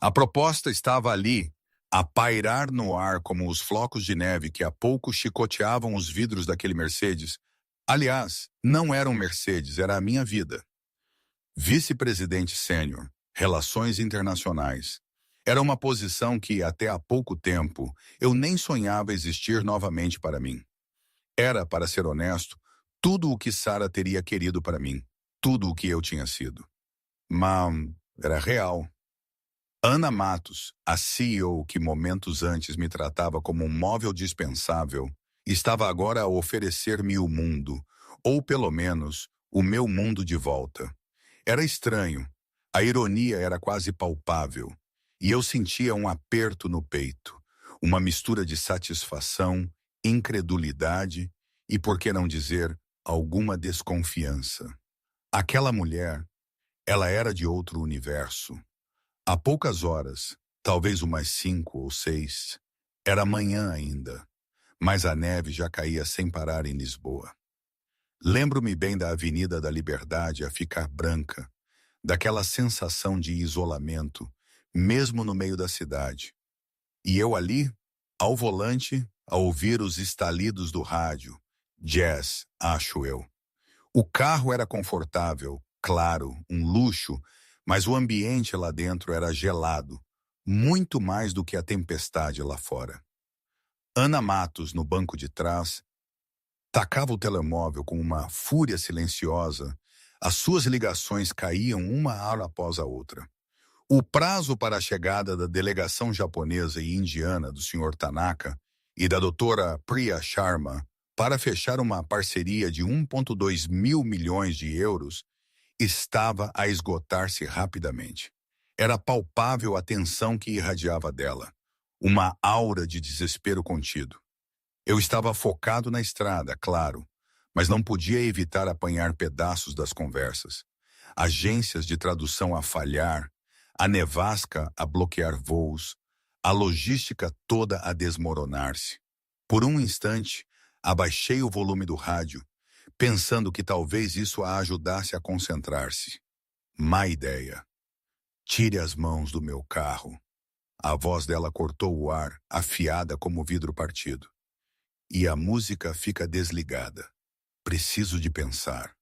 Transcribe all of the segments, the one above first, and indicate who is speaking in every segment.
Speaker 1: A proposta estava ali, a pairar no ar como os flocos de neve que há pouco chicoteavam os vidros daquele Mercedes. Aliás, não era um Mercedes, era a minha vida. Vice-presidente sênior, Relações Internacionais. Era uma posição que, até há pouco tempo, eu nem sonhava existir novamente para mim. Era, para ser honesto, tudo o que Sarah teria querido para mim, tudo o que eu tinha sido. Mas era real. Ana Matos, a CEO que momentos antes me tratava como um móvel dispensável, estava agora a oferecer-me o mundo, ou pelo menos, o meu mundo de volta. Era estranho, a ironia era quase palpável, e eu sentia um aperto no peito, uma mistura de satisfação, incredulidade e, por que não dizer, alguma desconfiança. Aquela mulher, ela era de outro universo. Há poucas horas, talvez umas 5 ou 6, era manhã ainda, mas a neve já caía sem parar em Lisboa. Lembro-me bem da Avenida da Liberdade a ficar branca, daquela sensação de isolamento, mesmo no meio da cidade. E eu ali, ao volante, a ouvir os estalidos do rádio, jazz, acho eu. O carro era confortável, claro, um luxo, mas o ambiente lá dentro era gelado, muito mais do que a tempestade lá fora. Ana Matos, no banco de trás, tacava o telemóvel com uma fúria silenciosa. As suas ligações caíam uma hora após a outra. O prazo para a chegada da delegação japonesa e indiana do Sr. Tanaka e da doutora Priya Sharma para fechar uma parceria de 1,2 mil milhões de euros estava a esgotar-se rapidamente. Era palpável a tensão que irradiava dela, uma aura de desespero contido. Eu estava focado na estrada, claro, mas não podia evitar apanhar pedaços das conversas. Agências de tradução a falhar, a nevasca a bloquear voos, a logística toda a desmoronar-se. Por um instante, abaixei o volume do rádio, pensando que talvez isso a ajudasse a concentrar-se. Má ideia. Tire as mãos do meu carro. A voz dela cortou o ar, afiada como vidro partido. E a música fica desligada. Preciso de pensar.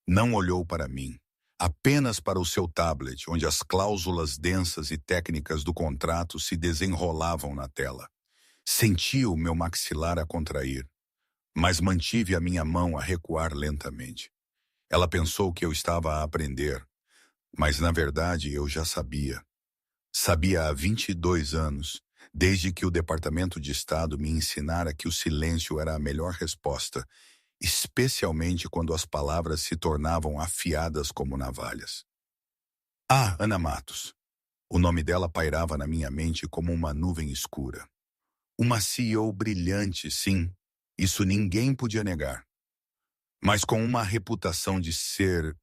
Speaker 1: Não olhou para mim, apenas para o seu tablet, onde as cláusulas densas e técnicas do contrato se desenrolavam na tela. Senti o meu maxilar a contrair, mas mantive a minha mão a recuar lentamente. Ela pensou que eu estava a aprender, mas na verdade eu já sabia. Sabia há 22 anos, desde que o Departamento de Estado me ensinara que o silêncio era a melhor resposta, especialmente quando as palavras se tornavam afiadas como navalhas. Ah, Ana Matos. O nome dela pairava na minha mente como uma nuvem escura. Uma CEO brilhante, sim, isso ninguém podia negar. Mas com uma reputação de ser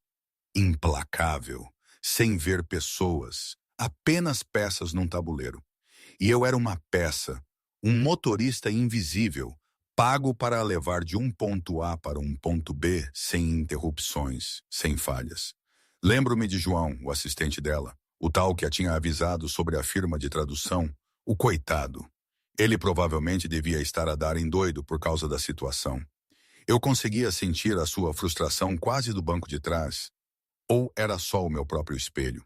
Speaker 1: implacável, sem ver pessoas, apenas peças num tabuleiro. E eu era uma peça, um motorista invisível, pago para a levar de um ponto A para um ponto B sem interrupções, sem falhas. Lembro-me de João, o assistente dela, o tal que a tinha avisado sobre a firma de tradução, o coitado. Ele provavelmente devia estar a dar em doido por causa da situação. Eu conseguia sentir a sua frustração quase do banco de trás. Ou era só o meu próprio espelho?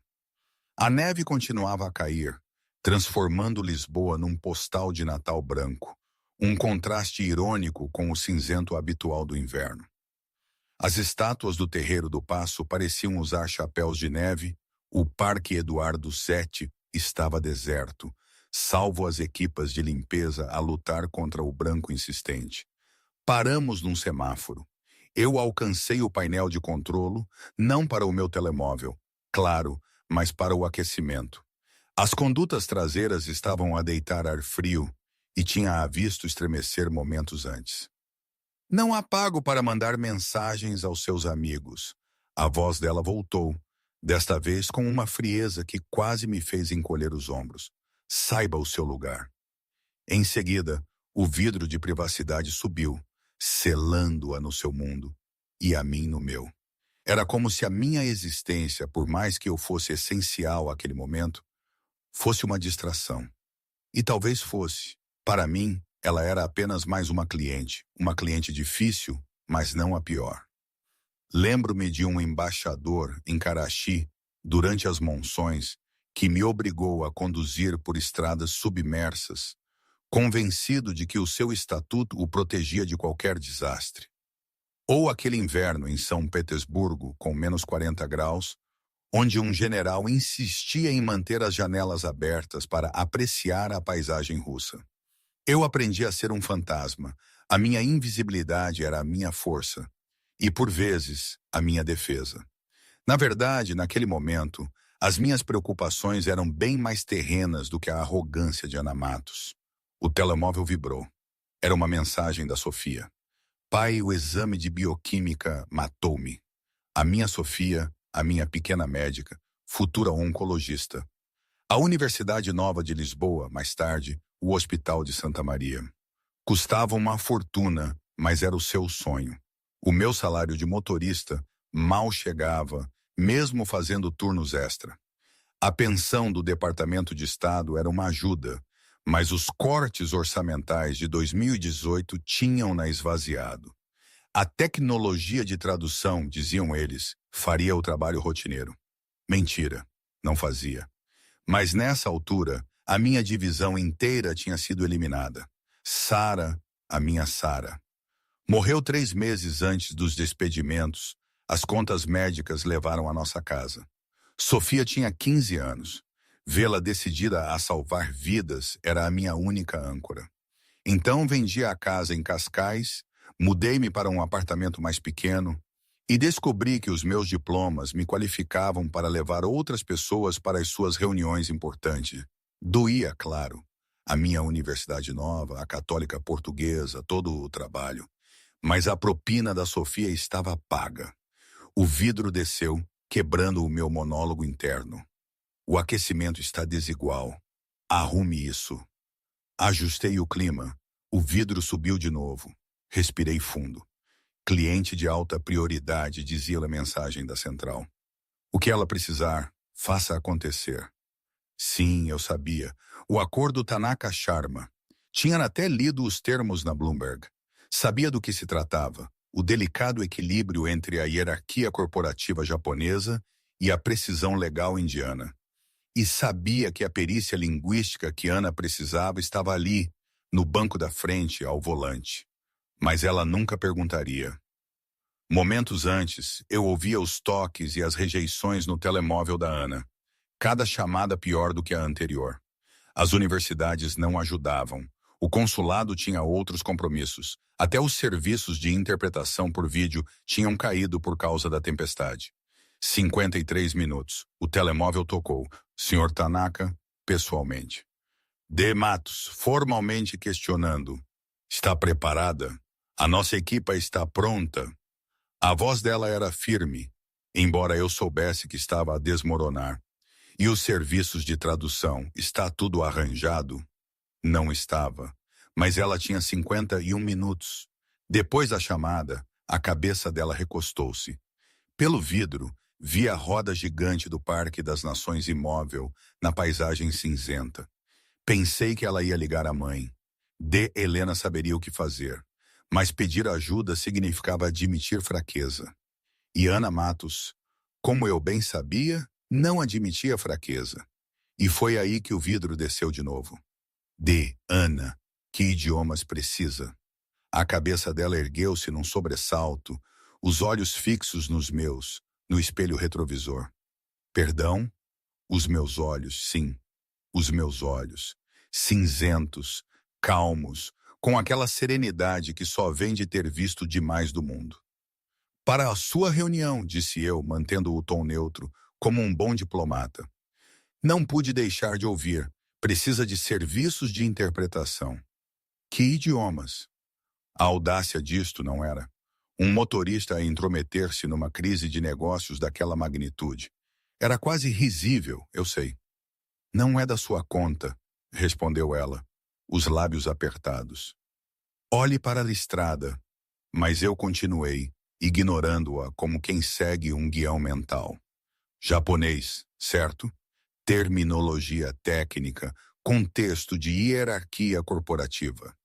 Speaker 1: A neve continuava a cair, transformando Lisboa num postal de Natal branco, um contraste irônico com o cinzento habitual do inverno. As estátuas do Terreiro do Paço pareciam usar chapéus de neve, o Parque Eduardo VII estava deserto, salvo as equipas de limpeza a lutar contra o branco insistente. Paramos num semáforo. Eu alcancei o painel de controlo, não para o meu telemóvel, claro, mas para o aquecimento. As condutas traseiras estavam a deitar ar frio e tinha-a visto estremecer momentos antes. Não há pago para mandar mensagens aos seus amigos. A voz dela voltou, desta vez com uma frieza que quase me fez encolher os ombros. Saiba o seu lugar. Em seguida, o vidro de privacidade subiu, selando-a no seu mundo e a mim no meu. Era como se a minha existência, por mais que eu fosse essencial àquele momento, fosse uma distração. E talvez fosse. Para mim, ela era apenas mais uma cliente difícil, mas não a pior. Lembro-me de um embaixador em Karachi, durante as monções, que me obrigou a conduzir por estradas submersas, convencido de que o seu estatuto o protegia de qualquer desastre. Ou aquele inverno em São Petersburgo, com menos 40 graus, onde um general insistia em manter as janelas abertas para apreciar a paisagem russa. Eu aprendi a ser um fantasma. A minha invisibilidade era a minha força e, por vezes, a minha defesa. Na verdade, naquele momento, as minhas preocupações eram bem mais terrenas do que a arrogância de Ana Matos. O telemóvel vibrou. Era uma mensagem da Sofia. Pai, o exame de bioquímica matou-me. A minha Sofia, a minha pequena médica, futura oncologista. A Universidade Nova de Lisboa, mais tarde, o Hospital de Santa Maria. Custava uma fortuna, mas era o seu sonho. O meu salário de motorista mal chegava, mesmo fazendo turnos extra. A pensão do Departamento de Estado era uma ajuda, mas os cortes orçamentais de 2018 tinham-na esvaziado. A tecnologia de tradução, diziam eles, faria o trabalho rotineiro. Mentira, não fazia. Mas nessa altura, a minha divisão inteira tinha sido eliminada. Sara, a minha Sara. Morreu 3 meses antes dos despedimentos. As contas médicas levaram a nossa casa. Sofia tinha 15 anos. Vê-la decidida a salvar vidas era a minha única âncora. Então vendi a casa em Cascais, mudei-me para um apartamento mais pequeno e descobri que os meus diplomas me qualificavam para levar outras pessoas para as suas reuniões importantes. Doía, claro. A minha universidade nova, a católica portuguesa, todo o trabalho. Mas a propina da Sofia estava paga. O vidro desceu, quebrando o meu monólogo interno. O aquecimento está desigual. Arrume isso. Ajustei o clima. O vidro subiu de novo. Respirei fundo. Cliente de alta prioridade, dizia a mensagem da central. O que ela precisar, faça acontecer. Sim, eu sabia. O acordo Tanaka Sharma. Tinha até lido os termos na Bloomberg. Sabia do que se tratava. O delicado equilíbrio entre a hierarquia corporativa japonesa e a precisão legal indiana. E sabia que a perícia linguística que Ana precisava estava ali, no banco da frente, ao volante. Mas ela nunca perguntaria. Momentos antes, eu ouvia os toques e as rejeições no telemóvel da Ana. Cada chamada pior do que a anterior. As universidades não ajudavam. O consulado tinha outros compromissos. Até os serviços de interpretação por vídeo tinham caído por causa da tempestade. 53 minutos. O telemóvel tocou. Sr. Tanaka, pessoalmente. D. Matos, formalmente questionando. Está preparada? A nossa equipa está pronta. A voz dela era firme, embora eu soubesse que estava a desmoronar. E os serviços de tradução, está tudo arranjado? Não estava, mas ela tinha 51 minutos. Depois da chamada, a cabeça dela recostou-se. Pelo vidro, vi a roda gigante do Parque das Nações imóvel na paisagem cinzenta. Pensei que ela ia ligar à mãe. Helena saberia o que fazer, mas pedir ajuda significava admitir fraqueza. E Ana Matos, como eu bem sabia, não admitia fraqueza. E foi aí que o vidro desceu de novo. Ana, que idiomas precisa? A cabeça dela ergueu-se num sobressalto, os olhos fixos nos meus, no espelho retrovisor. Perdão? Os meus olhos, sim. Os meus olhos. Cinzentos, calmos, com aquela serenidade que só vem de ter visto demais do mundo. Para a sua reunião, disse eu, mantendo o tom neutro, como um bom diplomata. Não pude deixar de ouvir. Precisa de serviços de interpretação. Que idiomas? A audácia disto não era. Um motorista a intrometer-se numa crise de negócios daquela magnitude. Era quase risível, eu sei. Não é da sua conta, respondeu ela, os lábios apertados. Olhe para a listrada, mas eu continuei, ignorando-a como quem segue um guião mental. Japonês, certo? terminologia técnica, contexto de hierarquia corporativa.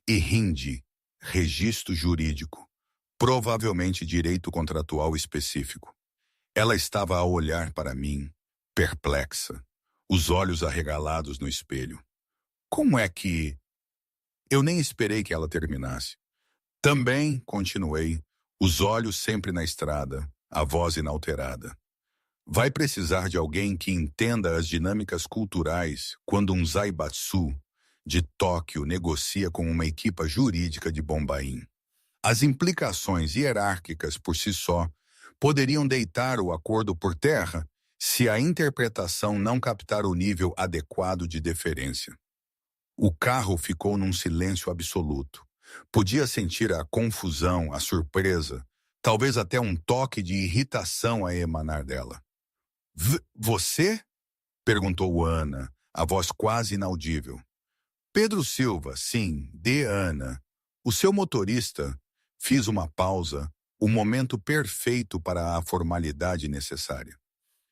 Speaker 1: E Hindi, registro jurídico, provavelmente direito contratual específico. Ela estava a olhar para mim, perplexa, os olhos arregalados no espelho. Como é que... Eu nem esperei que ela terminasse. Também, continuei, os olhos sempre na estrada, a voz inalterada. Vai precisar de alguém que entenda as dinâmicas culturais quando um zaibatsu de Tóquio negocia com uma equipa jurídica de Bombaim. As implicações hierárquicas por si só poderiam deitar o acordo por terra se a interpretação não captar o nível adequado de deferência. O carro ficou num silêncio absoluto. Podia sentir a confusão, a surpresa, talvez até um toque de irritação a emanar dela. Você? Perguntou Ana, a voz quase inaudível. Pedro Silva, sim, de Ana. O seu motorista. Fiz uma pausa, o momento perfeito para a formalidade necessária.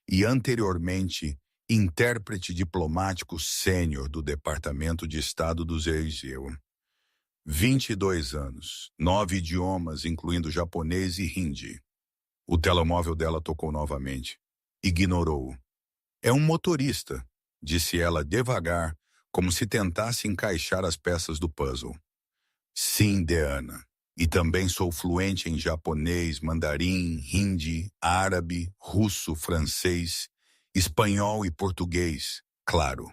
Speaker 1: E anteriormente, intérprete diplomático sênior do Departamento de Estado do Zeizeu. 22 anos, 9 idiomas, incluindo japonês e hindi. O telemóvel dela tocou novamente. Ignorou-o. É um motorista, disse ela devagar, como se tentasse encaixar as peças do puzzle. Sim, Deana. E também sou fluente em japonês, mandarim, hindi, árabe, russo, francês, espanhol e português, claro.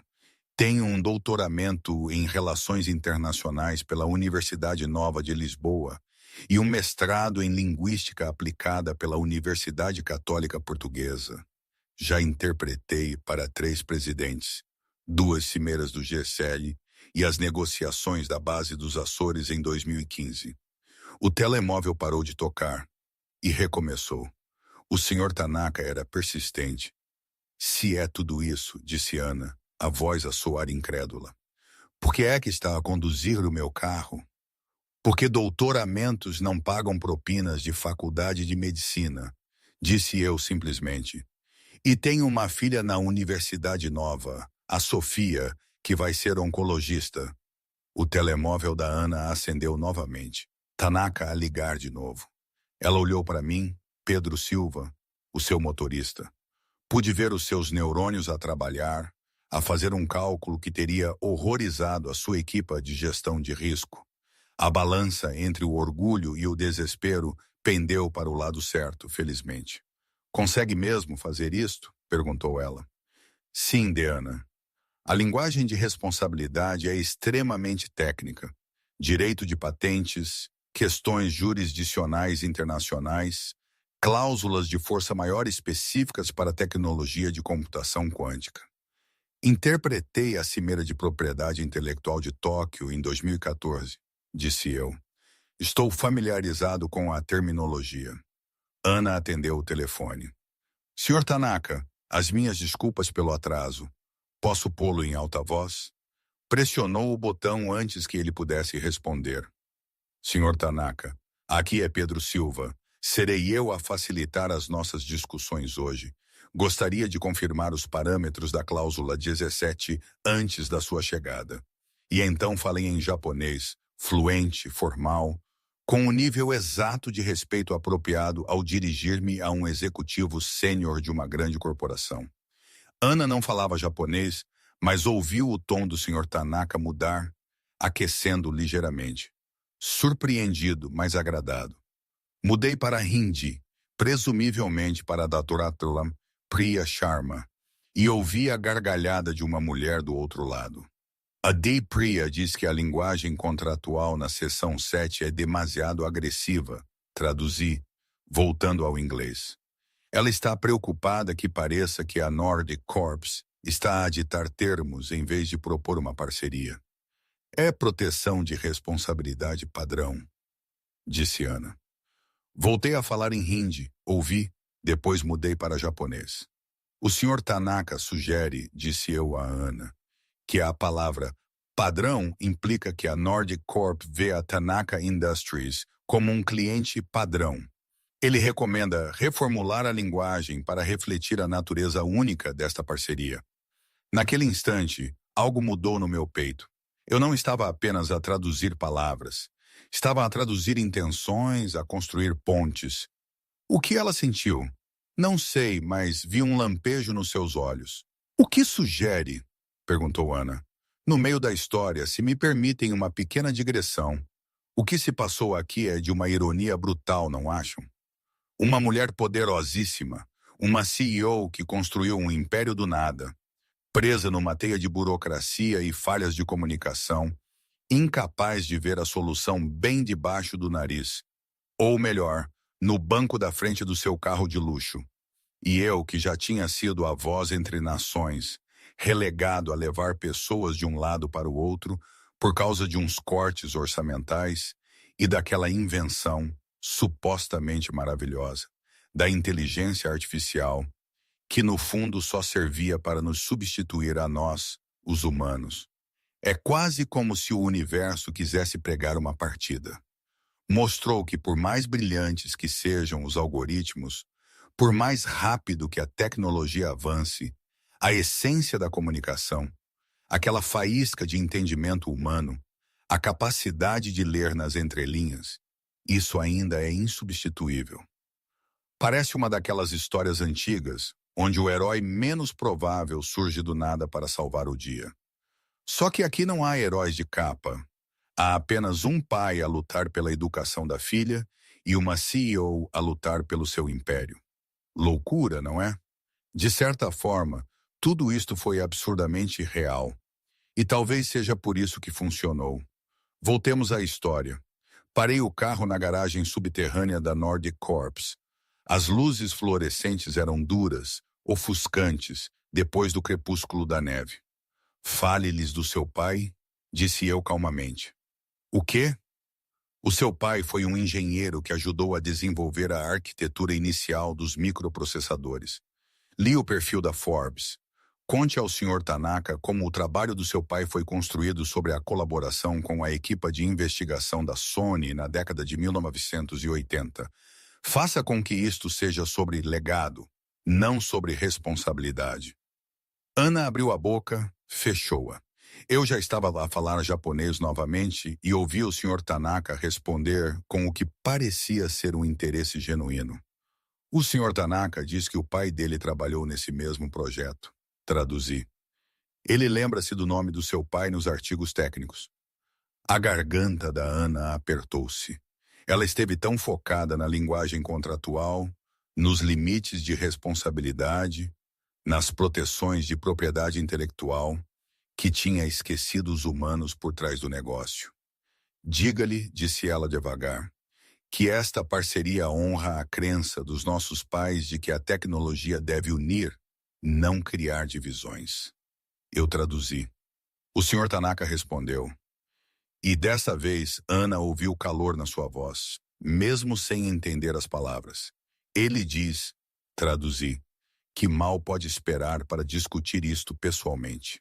Speaker 1: Tenho um doutoramento em Relações Internacionais pela Universidade Nova de Lisboa e um mestrado em Linguística Aplicada pela Universidade Católica Portuguesa. Já interpretei para 3 presidentes, 2 cimeiras do G7 e as negociações da base dos Açores em 2015. O telemóvel parou de tocar e recomeçou. O Sr. Tanaka era persistente. Se é tudo isso, disse Ana, a voz a soar incrédula. Por que é que está a conduzir o meu carro? Porque doutoramentos não pagam propinas de faculdade de medicina, disse eu simplesmente. E tenho uma filha na Universidade Nova, a Sofia, que vai ser oncologista. O telemóvel da Ana acendeu novamente. Tanaka a ligar de novo. Ela olhou para mim, Pedro Silva, o seu motorista. Pude ver os seus neurônios a trabalhar, a fazer um cálculo que teria horrorizado a sua equipa de gestão de risco. A balança entre o orgulho e o desespero pendeu para o lado certo, felizmente. Consegue mesmo fazer isto? Perguntou ela. Sim, Deana. A linguagem de responsabilidade é extremamente técnica. Direito de patentes, questões jurisdicionais internacionais, cláusulas de força maior específicas para a tecnologia de computação quântica. Interpretei a Cimeira de Propriedade Intelectual de Tóquio em 2014, disse eu. Estou familiarizado com a terminologia. Ana atendeu o telefone. Sr. Tanaka, as minhas desculpas pelo atraso. Posso pô-lo em alta voz? Pressionou o botão antes que ele pudesse responder. Sr. Tanaka, aqui é Pedro Silva. Serei eu a facilitar as nossas discussões hoje. Gostaria de confirmar os parâmetros da cláusula 17 antes da sua chegada. E então falei em japonês, fluente, formal, com o nível exato de respeito apropriado ao dirigir-me a um executivo sênior de uma grande corporação. Ana não falava japonês, mas ouviu o tom do Sr. Tanaka mudar, aquecendo ligeiramente. Surpreendido, mas agradado. Mudei para hindi, presumivelmente para a Dra. Priya Sharma, e ouvi a gargalhada de uma mulher do outro lado. A D. Priya diz que a linguagem contratual na seção 7 é demasiado agressiva, traduzi, voltando ao inglês. Ela está preocupada que pareça que a Nordic Corps está a ditar termos em vez de propor uma parceria. É proteção de responsabilidade padrão, disse Ana. Voltei a falar em hindi, ouvi, depois mudei para japonês. O Sr. Tanaka sugere, disse eu a Ana, que a palavra padrão implica que a Nordic Corp vê a Tanaka Industries como um cliente padrão. Ele recomenda reformular a linguagem para refletir a natureza única desta parceria. Naquele instante, algo mudou no meu peito. Eu não estava apenas a traduzir palavras. Estava a traduzir intenções, a construir pontes. O que ela sentiu? Não sei, mas vi um lampejo nos seus olhos. O que sugere? Perguntou Ana. No meio da história, se me permitem uma pequena digressão. O que se passou aqui é de uma ironia brutal, não acham? Uma mulher poderosíssima, uma CEO que construiu um império do nada, presa numa teia de burocracia e falhas de comunicação, incapaz de ver a solução bem debaixo do nariz. Ou melhor, no banco da frente do seu carro de luxo. E eu, que já tinha sido a voz entre nações, relegado a levar pessoas de um lado para o outro por causa de uns cortes orçamentais e daquela invenção supostamente maravilhosa da inteligência artificial, que no fundo só servia para nos substituir a nós, os humanos. É quase como se o universo quisesse pregar uma partida. Mostrou que por mais brilhantes que sejam os algoritmos, por mais rápido que a tecnologia avance, a essência da comunicação, aquela faísca de entendimento humano, a capacidade de ler nas entrelinhas, isso ainda é insubstituível. Parece uma daquelas histórias antigas, onde o herói menos provável surge do nada para salvar o dia. Só que aqui não há heróis de capa. Há apenas um pai a lutar pela educação da filha e uma CEO a lutar pelo seu império. Loucura, não é? De certa forma, tudo isto foi absurdamente real. E talvez seja por isso que funcionou. Voltemos à história. Parei o carro na garagem subterrânea da Nordic Corps. As luzes fluorescentes eram duras, ofuscantes, depois do crepúsculo da neve. Fale-lhes do seu pai, disse eu calmamente. O quê? O seu pai foi um engenheiro que ajudou a desenvolver a arquitetura inicial dos microprocessadores. Li o perfil da Forbes. Conte ao Sr. Tanaka como o trabalho do seu pai foi construído sobre a colaboração com a equipe de investigação da Sony na década de 1980. Faça com que isto seja sobre legado, não sobre responsabilidade. Ana abriu a boca, fechou-a. Eu já estava a falar japonês novamente e ouvi o Sr. Tanaka responder com o que parecia ser um interesse genuíno. O Sr. Tanaka diz que o pai dele trabalhou nesse mesmo projeto. Traduzi. Ele lembra-se do nome do seu pai nos artigos técnicos. A garganta da Ana apertou-se. Ela esteve tão focada na linguagem contratual, nos limites de responsabilidade, nas proteções de propriedade intelectual, que tinha esquecido os humanos por trás do negócio. Diga-lhe, disse ela devagar, que esta parceria honra a crença dos nossos pais de que a tecnologia deve unir, não criar divisões. Eu traduzi. O Sr. Tanaka respondeu. E dessa vez, Ana ouviu calor na sua voz, mesmo sem entender as palavras. Ele diz, traduzi, que mal pode esperar para discutir isto pessoalmente.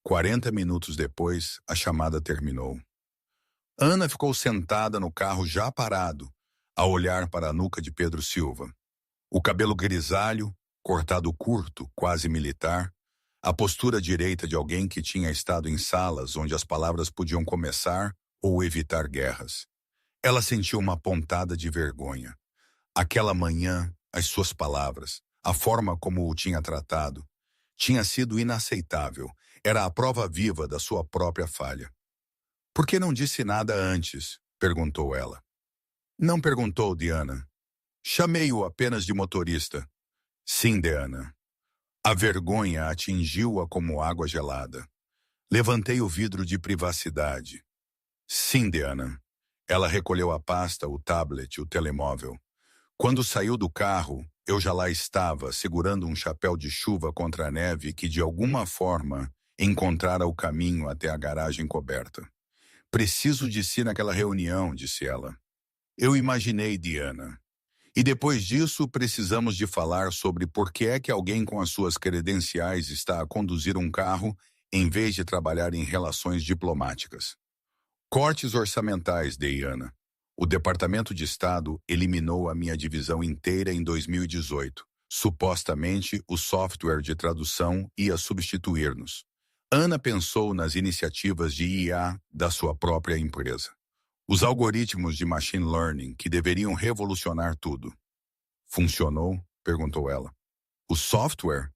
Speaker 1: 40 minutos depois, a chamada terminou. Ana ficou sentada no carro já parado, a olhar para a nuca de Pedro Silva. O cabelo grisalho, cortado curto, quase militar, a postura direita de alguém que tinha estado em salas onde as palavras podiam começar ou evitar guerras. Ela sentiu uma pontada de vergonha. Aquela manhã, as suas palavras, a forma como o tinha tratado, tinha sido inaceitável. Era a prova viva da sua própria falha. Por que não disse nada antes? Perguntou ela. Não perguntou, Diana. Chamei-o apenas de motorista. Sim, Diana. A vergonha atingiu-a como água gelada. Levantei o vidro de privacidade. Sim, Diana. Ela recolheu a pasta, o tablet, o telemóvel. Quando saiu do carro, eu já lá estava, segurando um chapéu de chuva contra a neve que, de alguma forma, encontrara o caminho até a garagem coberta. Preciso de si naquela reunião, disse ela. Eu imaginei, Diana. E depois disso, precisamos de falar sobre por que é que alguém com as suas credenciais está a conduzir um carro em vez de trabalhar em relações diplomáticas. Cortes orçamentais, Diana. O Departamento de Estado eliminou a minha divisão inteira em 2018, Supostamente, o software de tradução ia substituir-nos. Ana pensou nas iniciativas de IA da sua própria empresa. Os algoritmos de machine learning que deveriam revolucionar tudo. Funcionou? Perguntou ela. O software?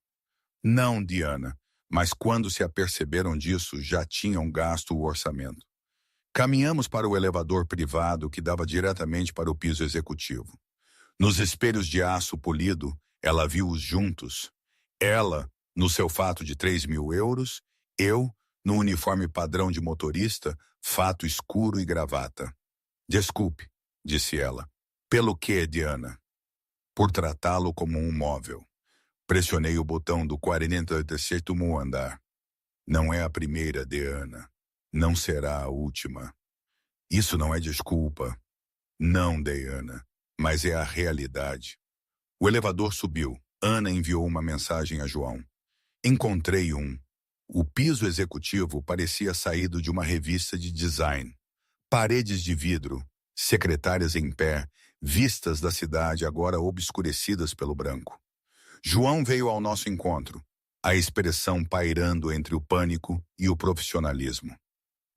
Speaker 1: Não, Diana, mas quando se aperceberam disso, já tinham gasto o orçamento. Caminhamos para o elevador privado que dava diretamente para o piso executivo. Nos espelhos de aço polido, ela viu-os juntos. Ela, no seu fato de 3.000 euros, eu, no uniforme padrão de motorista, fato escuro e gravata. Desculpe, disse ela. Pelo quê, Diana? Por tratá-lo como um móvel. Pressionei o botão do 47º andar. Não é a primeira, Diana. Não será a última. Isso não é desculpa. Não, Diana, mas é a realidade. O elevador subiu. Ana enviou uma mensagem a João. Encontrei um. O piso executivo parecia saído de uma revista de design. Paredes de vidro, secretárias em pé, vistas da cidade agora obscurecidas pelo branco. João veio ao nosso encontro, a expressão pairando entre o pânico e o profissionalismo.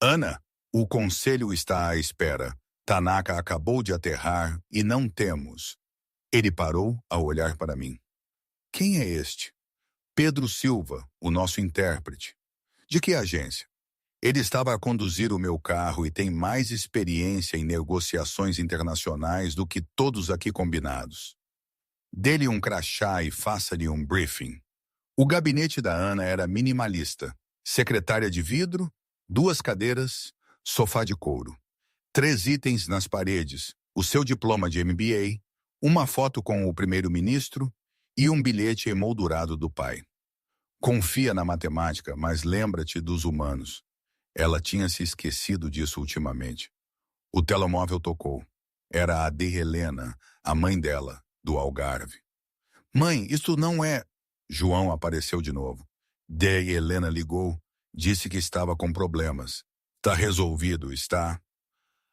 Speaker 1: Ana, o conselho está à espera. Tanaka acabou de aterrar e não temos. Ele parou ao olhar para mim. Quem é este? Pedro Silva, o nosso intérprete. De que agência? Ele estava a conduzir o meu carro e tem mais experiência em negociações internacionais do que todos aqui combinados. Dê-lhe um crachá e faça-lhe um briefing. O gabinete da Ana era minimalista. Secretária de vidro, 2 cadeiras, sofá de couro. 3 itens nas paredes, o seu diploma de MBA, uma foto com o primeiro-ministro e um bilhete emoldurado do pai. Confia na matemática, mas lembra-te dos humanos. Ela tinha se esquecido disso ultimamente. O telemóvel tocou. Era a de Helena, a mãe dela, do Algarve. Mãe, isso não é... João apareceu de novo. De Helena ligou, disse que estava com problemas. Tá resolvido, está?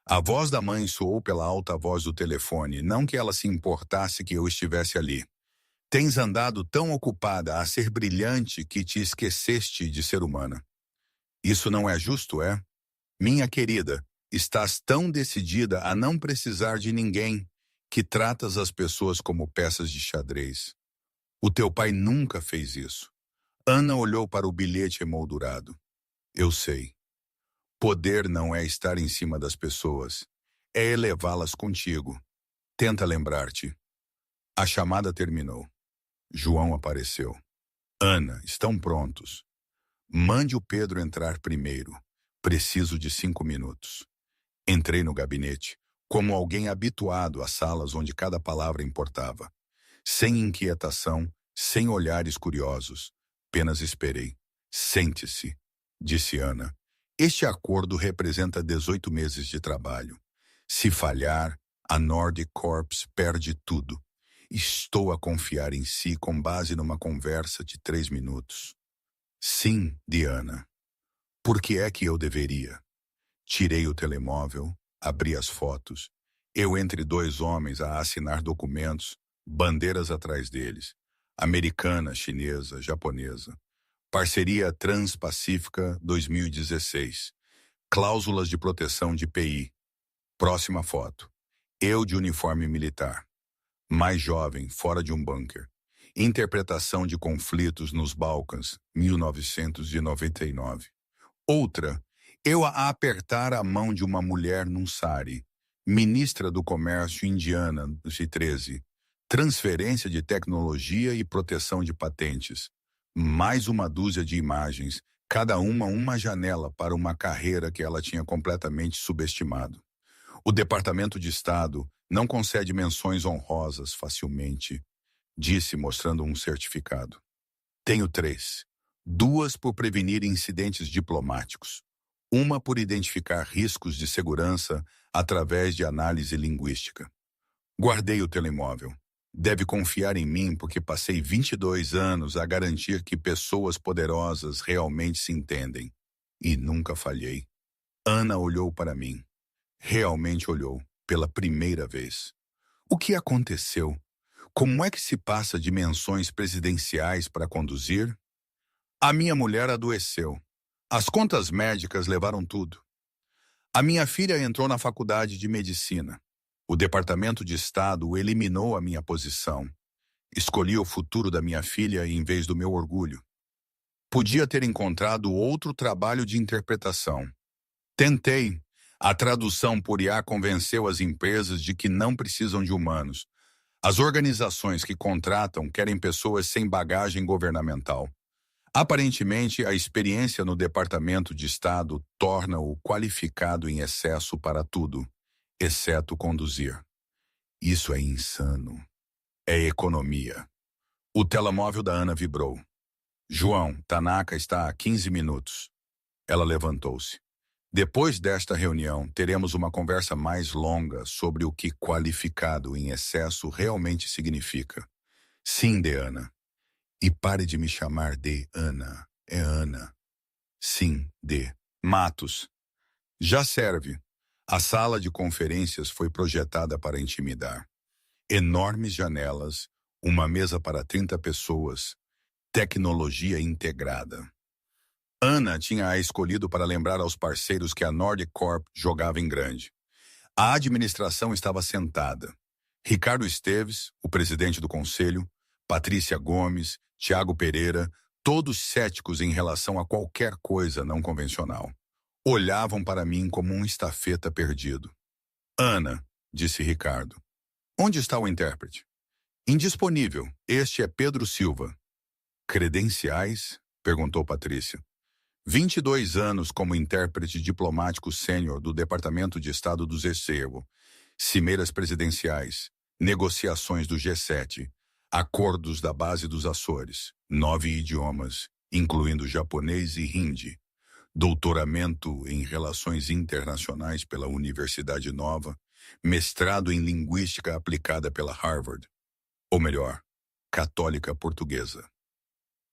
Speaker 1: A voz da mãe soou pela alta voz do telefone, não que ela se importasse que eu estivesse ali. Tens andado tão ocupada a ser brilhante que te esqueceste de ser humana. Isso não é justo, é? Minha querida, estás tão decidida a não precisar de ninguém que tratas as pessoas como peças de xadrez. O teu pai nunca fez isso. Ana olhou para o bilhete emoldurado. Eu sei. Poder não é estar em cima das pessoas, é elevá-las contigo. Tenta lembrar-te. A chamada terminou. João apareceu. Ana, estão prontos. Mande o Pedro entrar primeiro. Preciso de 5 minutos. Entrei no gabinete, como alguém habituado a salas onde cada palavra importava. Sem inquietação, sem olhares curiosos. Apenas esperei. Sente-se, disse Ana. Este acordo representa 18 meses de trabalho. Se falhar, a Nordic Corps perde tudo. Estou a confiar em si com base numa conversa de 3 minutos. Sim, Diana. Por que é que eu deveria? Tirei o telemóvel, abri as fotos. Eu entre 2 homens a assinar documentos, bandeiras atrás deles. Americana, chinesa, japonesa. Parceria Transpacífica 2016. Cláusulas de proteção de PI. Próxima foto. Eu de uniforme militar. Mais jovem, fora de um bunker. Interpretação de conflitos nos Balcãs, 1999. Outra, eu a apertar a mão de uma mulher num sari. Ministra do Comércio indiana, 2013. Transferência de tecnologia e proteção de patentes. Mais uma dúzia de imagens, cada uma janela para uma carreira que ela tinha completamente subestimado. O Departamento de Estado não concede menções honrosas facilmente, disse mostrando um certificado. Tenho 3. 2 por prevenir incidentes diplomáticos. Uma por identificar riscos de segurança através de análise linguística. Guardei o telemóvel. Deve confiar em mim porque passei 22 anos a garantir que pessoas poderosas realmente se entendem. E nunca falhei. Ana olhou para mim. Realmente olhou, pela primeira vez. O que aconteceu? Como é que se passa de menções presidenciais para conduzir? A minha mulher adoeceu. As contas médicas levaram tudo. A minha filha entrou na faculdade de medicina. O Departamento de Estado eliminou a minha posição. Escolhi o futuro da minha filha em vez do meu orgulho. Podia ter encontrado outro trabalho de interpretação. Tentei. A tradução por IA convenceu as empresas de que não precisam de humanos. As organizações que contratam querem pessoas sem bagagem governamental. Aparentemente, a experiência no Departamento de Estado torna-o qualificado em excesso para tudo, exceto conduzir. Isso é insano. É economia. O telemóvel da Ana vibrou. João, Tanaka está há 15 minutos. Ela levantou-se. Depois desta reunião, teremos uma conversa mais longa sobre o que qualificado em excesso realmente significa. Sim, de Ana. E pare de me chamar de Ana. É Ana. Sim, de Matos. Já serve. A sala de conferências foi projetada para intimidar. Enormes janelas, uma mesa para 30 pessoas, tecnologia integrada. Ana tinha-a escolhido para lembrar aos parceiros que a Nordic Corp jogava em grande. A administração estava sentada. Ricardo Esteves, o presidente do conselho, Patrícia Gomes, Tiago Pereira, todos céticos em relação a qualquer coisa não convencional. Olhavam para mim como um estafeta perdido. Ana, disse Ricardo. Onde está o intérprete? Indisponível. Este é Pedro Silva. Credenciais? Perguntou Patrícia. 22 anos como intérprete diplomático sênior do Departamento de Estado do Zecebo, cimeiras presidenciais, negociações do G7, acordos da base dos Açores, 9 idiomas, incluindo japonês e hindi, doutoramento em Relações Internacionais pela Universidade Nova, mestrado em Linguística aplicada pela Harvard, ou melhor, Católica Portuguesa.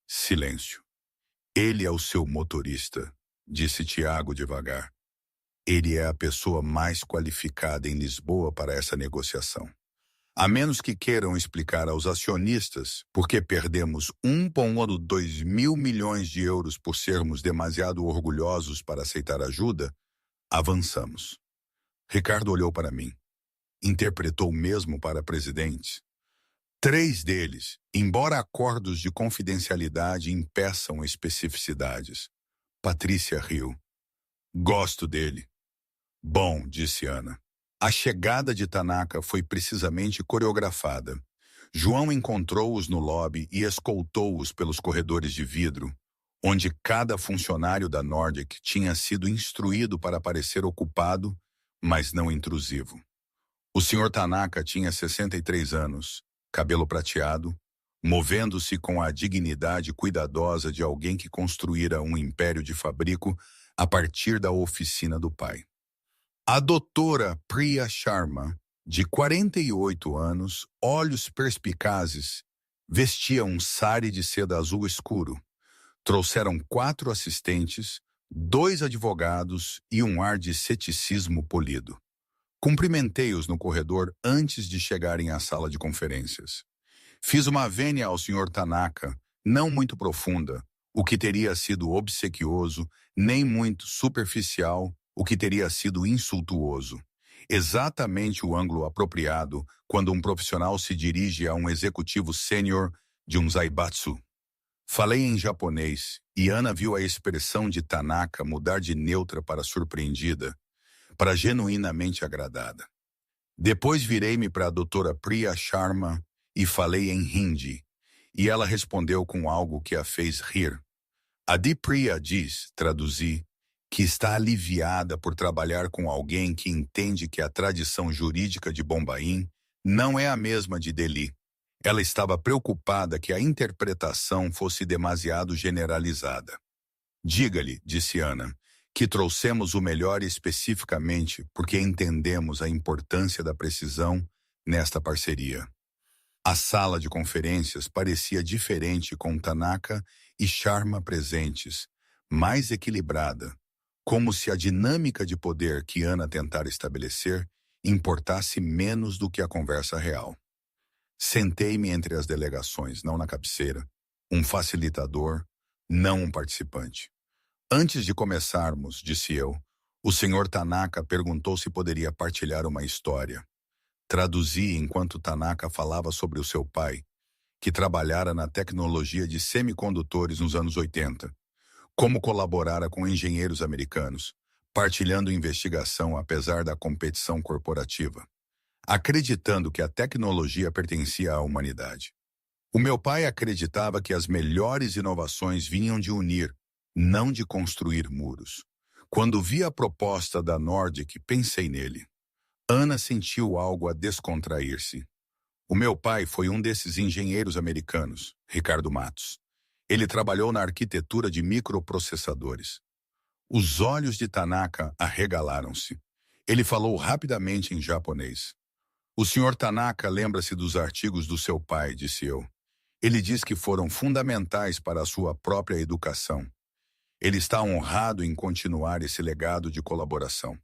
Speaker 1: Silêncio. Ele é o seu motorista, disse Tiago devagar. Ele é a pessoa mais qualificada em Lisboa para essa negociação. A menos que queiram explicar aos acionistas por que perdemos 1,2 mil milhões de euros por sermos demasiado orgulhosos para aceitar ajuda, avançamos. Ricardo olhou para mim. Interpretou mesmo para presidentes. 3 deles, embora acordos de confidencialidade impeçam especificidades. Patrícia riu. Gosto dele. Bom, disse Ana. A chegada de Tanaka foi precisamente coreografada. João encontrou-os no lobby e escoltou-os pelos corredores de vidro, onde cada funcionário da Nordic tinha sido instruído para parecer ocupado, mas não intrusivo. O Sr. Tanaka tinha 63 anos, cabelo prateado, movendo-se com a dignidade cuidadosa de alguém que construíra um império de fabrico a partir da oficina do pai. A doutora Priya Sharma, de 48 anos, olhos perspicazes, vestia um sari de seda azul escuro. Trouxeram 4 assistentes, 2 advogados e um ar de ceticismo polido. Cumprimentei-os no corredor antes de chegarem à sala de conferências. Fiz uma vênia ao Sr. Tanaka, não muito profunda, o que teria sido obsequioso, nem muito superficial, o que teria sido insultuoso. Exatamente o ângulo apropriado quando um profissional se dirige a um executivo sênior de um zaibatsu. Falei em japonês e Ana viu a expressão de Tanaka mudar de neutra para surpreendida, para genuinamente agradada. Depois virei-me para a doutora Priya Sharma e falei em hindi, e ela respondeu com algo que a fez rir. A Di Priya diz, traduzi, que está aliviada por trabalhar com alguém que entende que a tradição jurídica de Bombaim não é a mesma de Delhi. Ela estava preocupada que a interpretação fosse demasiado generalizada. Diga-lhe, disse Ana, que trouxemos o melhor especificamente porque entendemos a importância da precisão nesta parceria. A sala de conferências parecia diferente com Tanaka e Sharma presentes, mais equilibrada, como se a dinâmica de poder que Ana tentara estabelecer importasse menos do que a conversa real. Sentei-me entre as delegações, não na cabeceira. Um facilitador, não um participante. Antes de começarmos, disse eu, o Sr. Tanaka perguntou se poderia partilhar uma história. Traduzi enquanto Tanaka falava sobre o seu pai, que trabalhara na tecnologia de semicondutores nos anos 80, como colaborara com engenheiros americanos, partilhando investigação apesar da competição corporativa, acreditando que a tecnologia pertencia à humanidade. O meu pai acreditava que as melhores inovações vinham de unir, não de construir muros. Quando vi a proposta da Nordic, pensei nele. Ana sentiu algo a descontrair-se. O meu pai foi um desses engenheiros americanos, Ricardo Matos. Ele trabalhou na arquitetura de microprocessadores. Os olhos de Tanaka arregalaram-se. Ele falou rapidamente em japonês. O Sr. Tanaka lembra-se dos artigos do seu pai, disse eu. Ele diz que foram fundamentais para a sua própria educação. Ele está honrado em continuar esse legado de colaboração.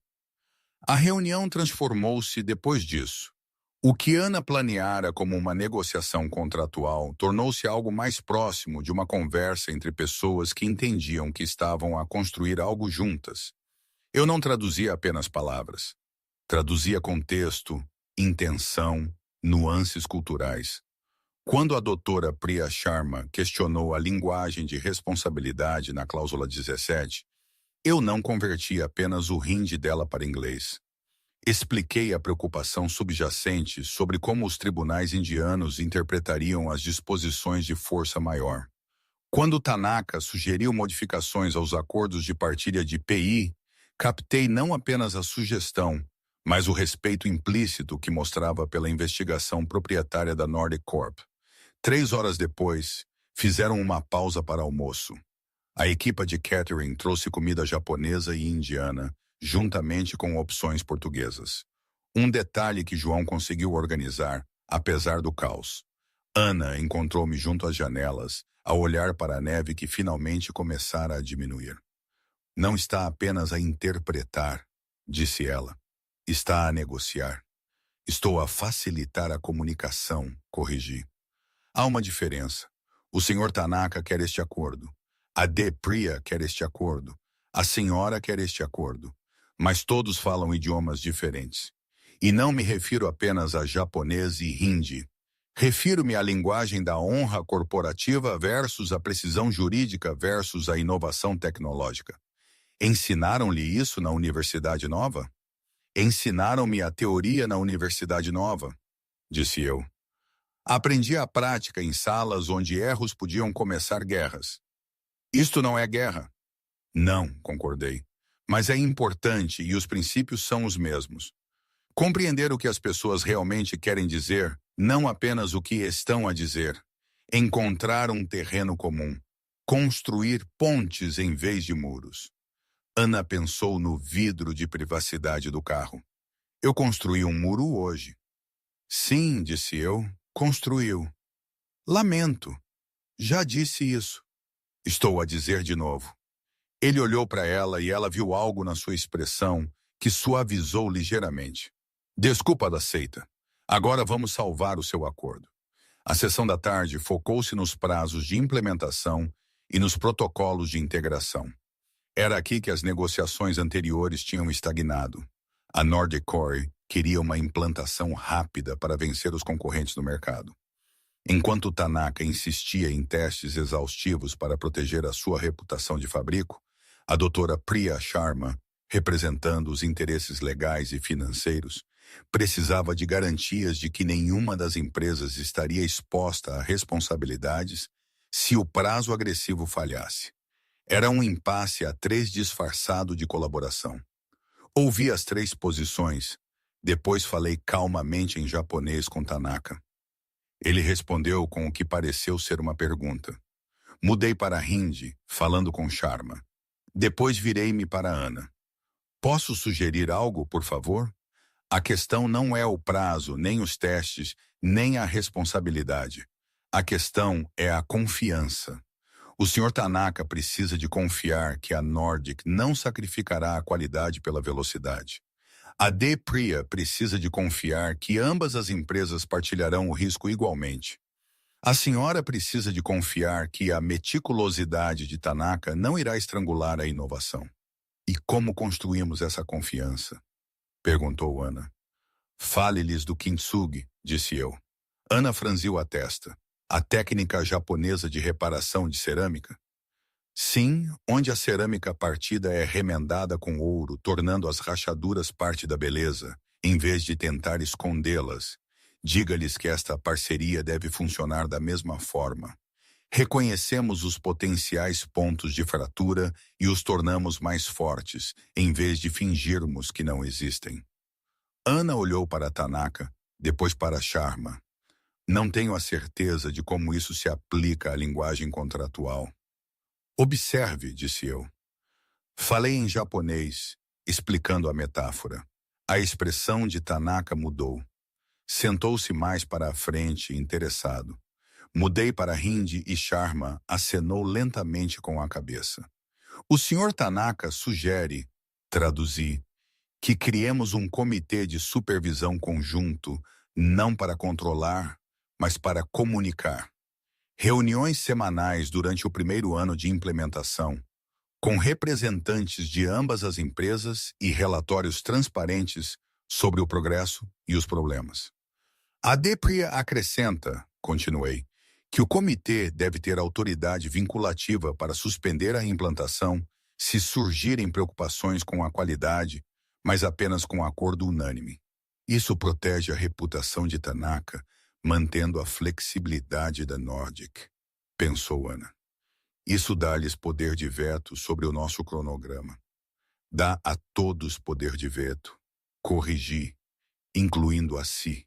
Speaker 1: A reunião transformou-se depois disso. O que Ana planeara como uma negociação contratual tornou-se algo mais próximo de uma conversa entre pessoas que entendiam que estavam a construir algo juntas. Eu não traduzia apenas palavras. Traduzia contexto, intenção, nuances culturais. Quando a doutora Priya Sharma questionou a linguagem de responsabilidade na cláusula 17, eu não converti apenas o hindi dela para inglês. Expliquei a preocupação subjacente sobre como os tribunais indianos interpretariam as disposições de força maior. Quando Tanaka sugeriu modificações aos acordos de partilha de PI, captei não apenas a sugestão, mas o respeito implícito que mostrava pela investigação proprietária da Nordic Corp. 3 horas depois, fizeram uma pausa para almoço. A equipa de catering trouxe comida japonesa e indiana, juntamente com opções portuguesas. Um detalhe que João conseguiu organizar, apesar do caos. Ana encontrou-me junto às janelas, a olhar para a neve que finalmente começara a diminuir. Não está apenas a interpretar, disse ela. Está a negociar. Estou a facilitar a comunicação, corrigi. Há uma diferença. O Sr. Tanaka quer este acordo. A D. Priya quer este acordo. A senhora quer este acordo. Mas todos falam idiomas diferentes. E não me refiro apenas a japonês e hindi. Refiro-me à linguagem da honra corporativa versus a precisão jurídica versus a inovação tecnológica. Ensinaram-lhe isso na Universidade Nova? Ensinaram-me a teoria na Universidade Nova, disse eu. Aprendi a prática em salas onde erros podiam começar guerras. Isto não é guerra. Não, concordei. Mas é importante e os princípios são os mesmos. Compreender o que as pessoas realmente querem dizer, não apenas o que estão a dizer. Encontrar um terreno comum. Construir pontes em vez de muros. Ana pensou no vidro de privacidade do carro. Eu construí um muro hoje. Sim, disse eu, construiu. Lamento. Já disse isso. Estou a dizer de novo. Ele olhou para ela e ela viu algo na sua expressão que suavizou ligeiramente. Desculpa da seita. Agora vamos salvar o seu acordo. A sessão da tarde focou-se nos prazos de implementação e nos protocolos de integração. Era aqui que as negociações anteriores tinham estagnado. A Nordic Core queria uma implantação rápida para vencer os concorrentes no mercado. Enquanto Tanaka insistia em testes exaustivos para proteger a sua reputação de fabrico, a doutora Priya Sharma, representando os interesses legais e financeiros, precisava de garantias de que nenhuma das empresas estaria exposta a responsabilidades se o prazo agressivo falhasse. Era um impasse A3 disfarçado de colaboração. Ouvi as 3 posições, depois falei calmamente em japonês com Tanaka. Ele respondeu com o que pareceu ser uma pergunta. Mudei para hindi, falando com Sharma. Depois virei-me para Ana. Posso sugerir algo, por favor? A questão não é o prazo, nem os testes, nem a responsabilidade. A questão é a confiança. O Sr. Tanaka precisa de confiar que a Nordic não sacrificará a qualidade pela velocidade. A Depriya precisa de confiar que ambas as empresas partilharão o risco igualmente. A senhora precisa de confiar que a meticulosidade de Tanaka não irá estrangular a inovação. E como construímos essa confiança? Perguntou Ana. Fale-lhes do kintsugi, disse eu. Ana franziu a testa. A técnica japonesa de reparação de cerâmica? Sim, onde a cerâmica partida é remendada com ouro, tornando as rachaduras parte da beleza, em vez de tentar escondê-las. Diga-lhes que esta parceria deve funcionar da mesma forma. Reconhecemos os potenciais pontos de fratura e os tornamos mais fortes, em vez de fingirmos que não existem. Ana olhou para Tanaka, depois para Sharma. Não tenho a certeza de como isso se aplica à linguagem contratual. Observe, disse eu. Falei em japonês, explicando a metáfora. A expressão de Tanaka mudou. Sentou-se mais para a frente, interessado. Mudei para Hindi e Sharma acenou lentamente com a cabeça. O Sr. Tanaka sugere, traduzi, que criemos um comitê de supervisão conjunto, não para controlar, mas para comunicar. Reuniões semanais durante o primeiro ano de implementação, com representantes de ambas as empresas e relatórios transparentes sobre o progresso e os problemas. A Depriya acrescenta, continuei, que o comitê deve ter autoridade vinculativa para suspender a implantação se surgirem preocupações com a qualidade, mas apenas com acordo unânime. Isso protege a reputação de Tanaka, mantendo a flexibilidade da Nordic, pensou Ana. Isso dá-lhes poder de veto sobre o nosso cronograma. Dá a todos poder de veto. Corrigir, incluindo a si.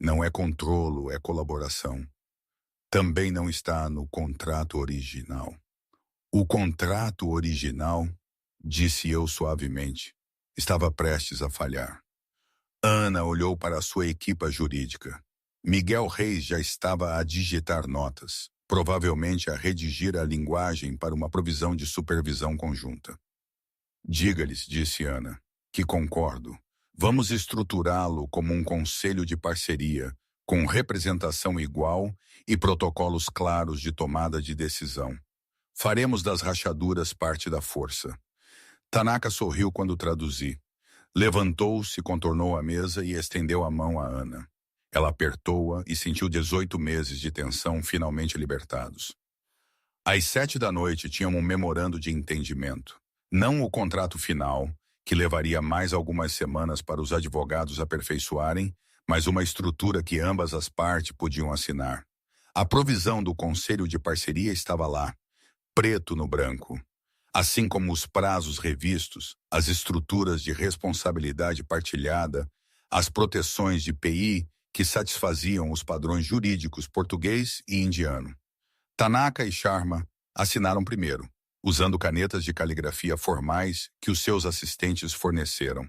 Speaker 1: Não é controlo, é colaboração. Também não está no contrato original. O contrato original, disse eu suavemente, estava prestes a falhar. Ana olhou para a sua equipa jurídica. Miguel Reis já estava a digitar notas, provavelmente a redigir a linguagem para uma provisão de supervisão conjunta. Diga-lhes, disse Ana, que concordo. Vamos estruturá-lo como um conselho de parceria, com representação igual e protocolos claros de tomada de decisão. Faremos das rachaduras parte da força. Tanaka sorriu quando traduzi. Levantou-se, contornou a mesa e estendeu a mão a Ana. Ela apertou-a e sentiu 18 meses de tensão finalmente libertados. Às 7 da noite tinham um memorando de entendimento. Não o contrato final, que levaria mais algumas semanas para os advogados aperfeiçoarem, mas uma estrutura que ambas as partes podiam assinar. A provisão do Conselho de Parceria estava lá, preto no branco. Assim como os prazos revistos, as estruturas de responsabilidade partilhada, as proteções de PI que satisfaziam os padrões jurídicos português e indiano. Tanaka e Sharma assinaram primeiro, usando canetas de caligrafia formais que os seus assistentes forneceram.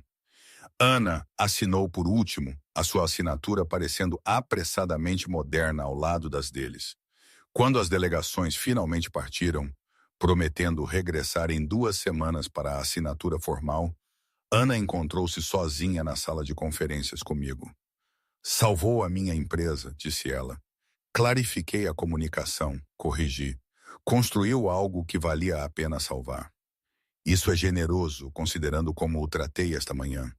Speaker 1: Ana assinou por último, a sua assinatura parecendo apressadamente moderna ao lado das deles. Quando as delegações finalmente partiram, prometendo regressar em 2 semanas para a assinatura formal, Ana encontrou-se sozinha na sala de conferências comigo. Salvou a minha empresa, disse ela. Clarifiquei a comunicação, corrigi. Construiu algo que valia a pena salvar. Isso é generoso, considerando como o tratei esta manhã.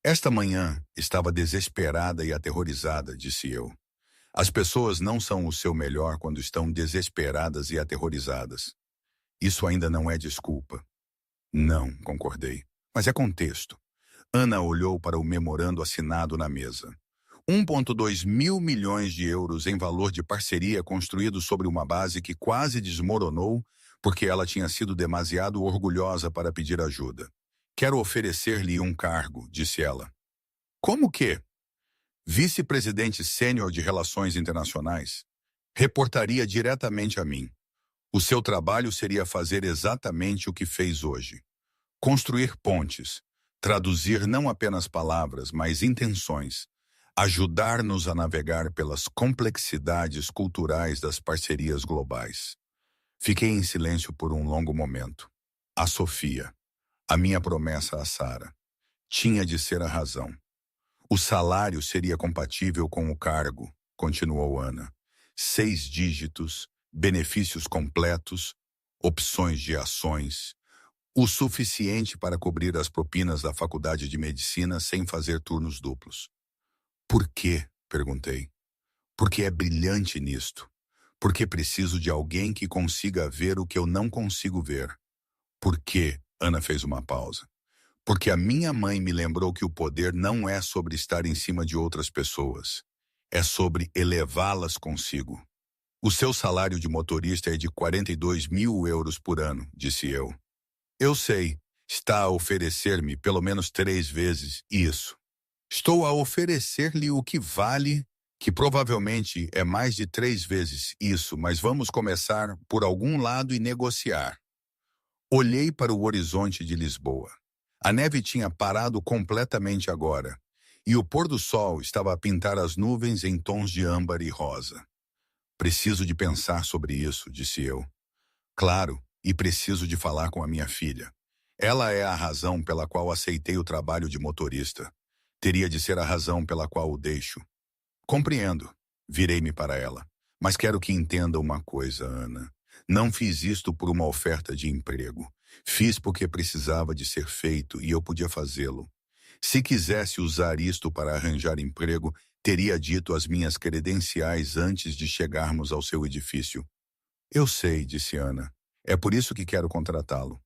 Speaker 1: Esta manhã estava desesperada e aterrorizada, disse eu. As pessoas não são o seu melhor quando estão desesperadas e aterrorizadas. Isso ainda não é desculpa. Não, concordei. Mas é contexto. Ana olhou para o memorando assinado na mesa. 1,2 mil milhões de euros em valor de parceria construído sobre uma base que quase desmoronou porque ela tinha sido demasiado orgulhosa para pedir ajuda. Quero oferecer-lhe um cargo, disse ela. Como que? Vice-presidente sênior de Relações Internacionais. Reportaria diretamente a mim. O seu trabalho seria fazer exatamente o que fez hoje. Construir pontes, traduzir não apenas palavras, mas intenções, ajudar-nos a navegar pelas complexidades culturais das parcerias globais. Fiquei em silêncio por um longo momento. A Sofia, a minha promessa a Sara. Tinha de ser a razão. O salário seria compatível com o cargo, continuou Ana. 6 dígitos, benefícios completos, opções de ações, o suficiente para cobrir as propinas da faculdade de medicina sem fazer turnos duplos. Por quê? Perguntei. Porque é brilhante nisto. Porque preciso de alguém que consiga ver o que eu não consigo ver. Por quê? Ana fez uma pausa. Porque a minha mãe me lembrou que o poder não é sobre estar em cima de outras pessoas. É sobre elevá-las consigo. O seu salário de motorista é de 42 mil euros por ano, disse eu. Eu sei, está a oferecer-me pelo menos 3 vezes isso. Estou a oferecer-lhe o que vale, que provavelmente é mais de 3 vezes isso, mas vamos começar por algum lado e negociar. Olhei para o horizonte de Lisboa. A neve tinha parado completamente agora, e o pôr do sol estava a pintar as nuvens em tons de âmbar e rosa. Preciso de pensar sobre isso, disse eu. Claro, e preciso de falar com a minha filha. Ela é a razão pela qual aceitei o trabalho de motorista. Teria de ser a razão pela qual o deixo. Compreendo. Virei-me para ela. Mas quero que entenda uma coisa, Ana. Não fiz isto por uma oferta de emprego. Fiz porque precisava de ser feito e eu podia fazê-lo. Se quisesse usar isto para arranjar emprego, teria dito as minhas credenciais antes de chegarmos ao seu edifício. Eu sei, disse Ana. É por isso que quero contratá-lo.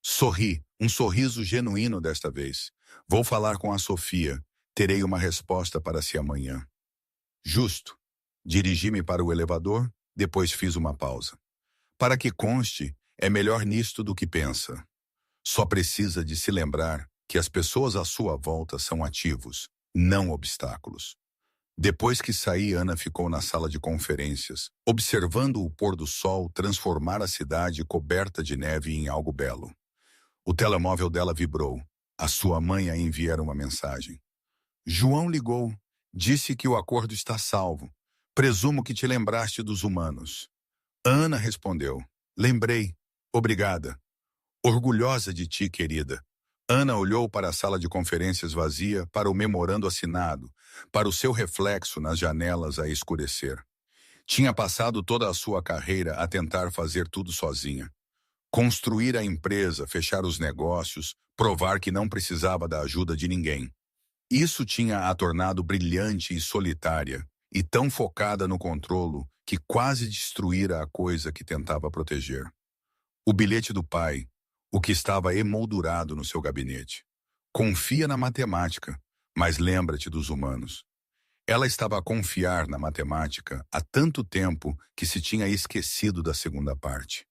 Speaker 1: Sorri, um sorriso genuíno desta vez. Vou falar com a Sofia. Terei uma resposta para si amanhã. Justo. Dirigi-me para o elevador, depois fiz uma pausa. Para que conste, é melhor nisto do que pensa. Só precisa de se lembrar que as pessoas à sua volta são ativos, não obstáculos. Depois que saí, Ana ficou na sala de conferências, observando o pôr do sol transformar a cidade coberta de neve em algo belo. O telemóvel dela vibrou. A sua mãe a enviara uma mensagem. João ligou. Disse que o acordo está salvo. Presumo que te lembraste dos humanos. Ana respondeu. Lembrei. Obrigada. Orgulhosa de ti, querida. Ana olhou para a sala de conferências vazia, para o memorando assinado, para o seu reflexo nas janelas a escurecer. Tinha passado toda a sua carreira a tentar fazer tudo sozinha. Construir a empresa, fechar os negócios, provar que não precisava da ajuda de ninguém. Isso tinha a tornado brilhante e solitária, e tão focada no controlo que quase destruíra a coisa que tentava proteger. O bilhete do pai, o que estava emoldurado no seu gabinete. Confia na matemática, mas lembra-te dos humanos. Ela estava a confiar na matemática há tanto tempo que se tinha esquecido da segunda parte.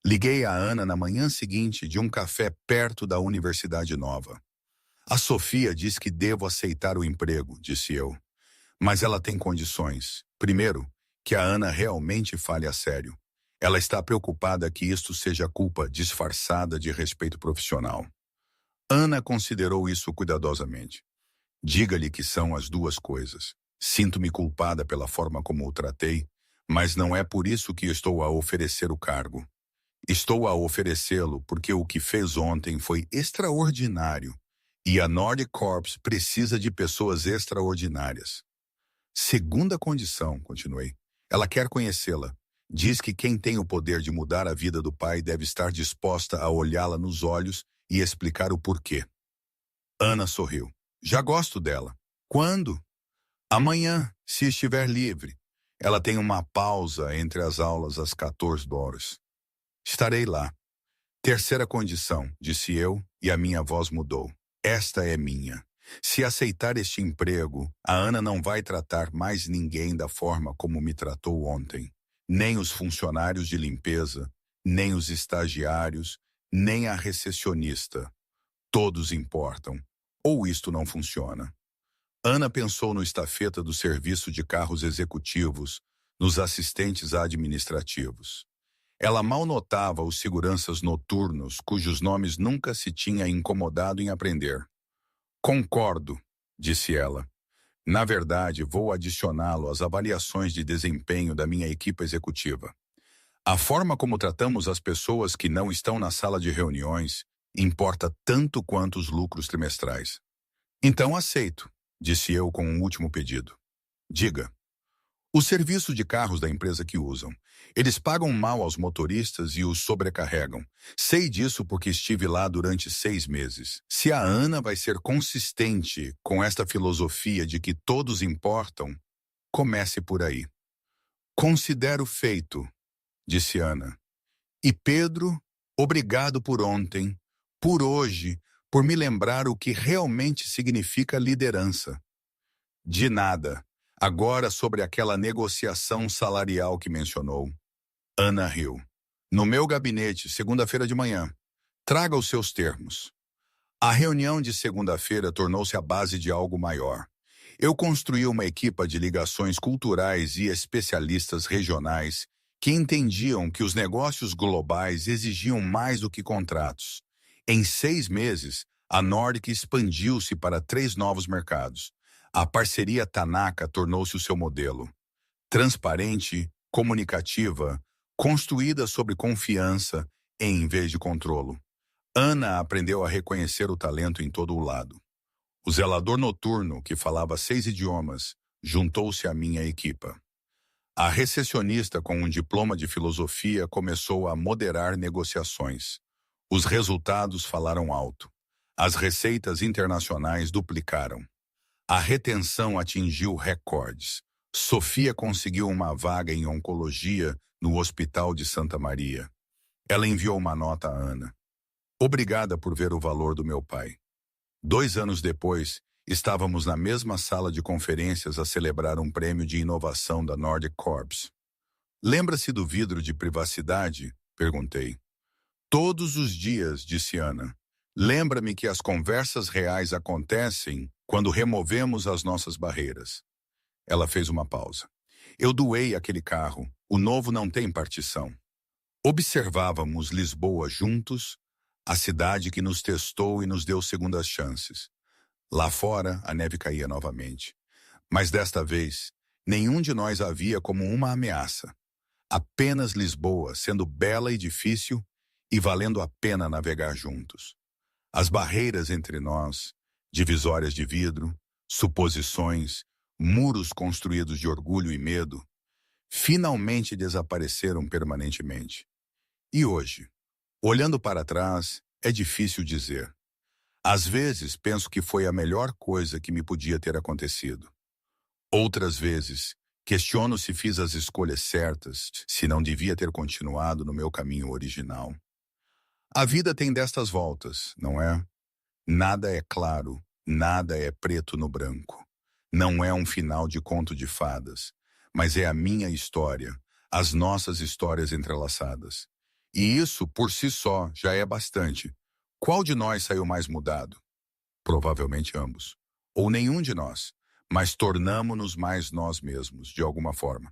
Speaker 1: Liguei a Ana na manhã seguinte de um café perto da Universidade Nova. A Sofia diz que devo aceitar o emprego, disse eu. Mas ela tem condições. Primeiro, que a Ana realmente fale a sério. Ela está preocupada que isto seja culpa disfarçada de respeito profissional. Ana considerou isso cuidadosamente. Diga-lhe que são as duas coisas. Sinto-me culpada pela forma como o tratei, mas não é por isso que estou a oferecer o cargo. Estou a oferecê-lo porque o que fez ontem foi extraordinário e a Nordic Corps precisa de pessoas extraordinárias. Segunda condição, continuei. Ela quer conhecê-la. Diz que quem tem o poder de mudar a vida do pai deve estar disposta a olhá-la nos olhos e explicar o porquê. Ana sorriu. Já gosto dela. Quando? Amanhã, se estiver livre. Ela tem uma pausa entre as aulas às 14 horas. Estarei lá. Terceira condição, disse eu, e a minha voz mudou. Esta é minha. Se aceitar este emprego, a Ana não vai tratar mais ninguém da forma como me tratou ontem. Nem os funcionários de limpeza, nem os estagiários, nem a recepcionista. Todos importam. Ou isto não funciona. Ana pensou no estafeta do serviço de carros executivos, nos assistentes administrativos. Ela mal notava os seguranças noturnos, cujos nomes nunca se tinha incomodado em aprender. Concordo, disse ela. Na verdade, vou adicioná-lo às avaliações de desempenho da minha equipe executiva. A forma como tratamos as pessoas que não estão na sala de reuniões importa tanto quanto os lucros trimestrais. Então aceito, disse eu com um último pedido. Diga. O serviço de carros da empresa que usam. Eles pagam mal aos motoristas e os sobrecarregam. Sei disso porque estive lá durante 6 meses. Se a Ana vai ser consistente com esta filosofia de que todos importam, comece por aí. Considero feito, disse Ana. E Pedro, obrigado por ontem, por hoje, por me lembrar o que realmente significa liderança. De nada. Agora sobre aquela negociação salarial que mencionou. Ana riu. No meu gabinete, segunda-feira de manhã. Traga os seus termos. A reunião de segunda-feira tornou-se a base de algo maior. Eu construí uma equipa de ligações culturais e especialistas regionais que entendiam que os negócios globais exigiam mais do que contratos. Em 6 meses, a Nordic expandiu-se para 3 novos mercados. A parceria Tanaka tornou-se o seu modelo. Transparente, comunicativa, construída sobre confiança em vez de controlo. Ana aprendeu a reconhecer o talento em todo o lado. O zelador noturno, que falava 6 idiomas, juntou-se à minha equipa. A recepcionista com um diploma de filosofia começou a moderar negociações. Os resultados falaram alto. As receitas internacionais duplicaram. A retenção atingiu recordes. Sofia conseguiu uma vaga em oncologia no Hospital de Santa Maria. Ela enviou uma nota a Ana. Obrigada por ver o valor do meu pai. 2 anos depois, estávamos na mesma sala de conferências a celebrar um prêmio de inovação da Nordic Corps. Lembra-se do vidro de privacidade? Perguntei. Todos os dias, disse Ana. Lembra-me que as conversas reais acontecem quando removemos as nossas barreiras. Ela fez uma pausa. Eu doei aquele carro. O novo não tem partição. Observávamos Lisboa juntos, a cidade que nos testou e nos deu segundas chances. Lá fora, a neve caía novamente. Mas desta vez, nenhum de nós a via como uma ameaça. Apenas Lisboa, sendo bela e difícil, e valendo a pena navegar juntos. As barreiras entre nós, divisórias de vidro, suposições, muros construídos de orgulho e medo, finalmente desapareceram permanentemente. E hoje, olhando para trás, é difícil dizer. Às vezes, penso que foi a melhor coisa que me podia ter acontecido. Outras vezes, questiono se fiz as escolhas certas, se não devia ter continuado no meu caminho original. A vida tem destas voltas, não é? Nada é claro, nada é preto no branco. Não é um final de conto de fadas, mas é a minha história, as nossas histórias entrelaçadas. E isso, por si só, já é bastante. Qual de nós saiu mais mudado? Provavelmente ambos. Ou nenhum de nós, mas tornamo-nos mais nós mesmos, de alguma forma.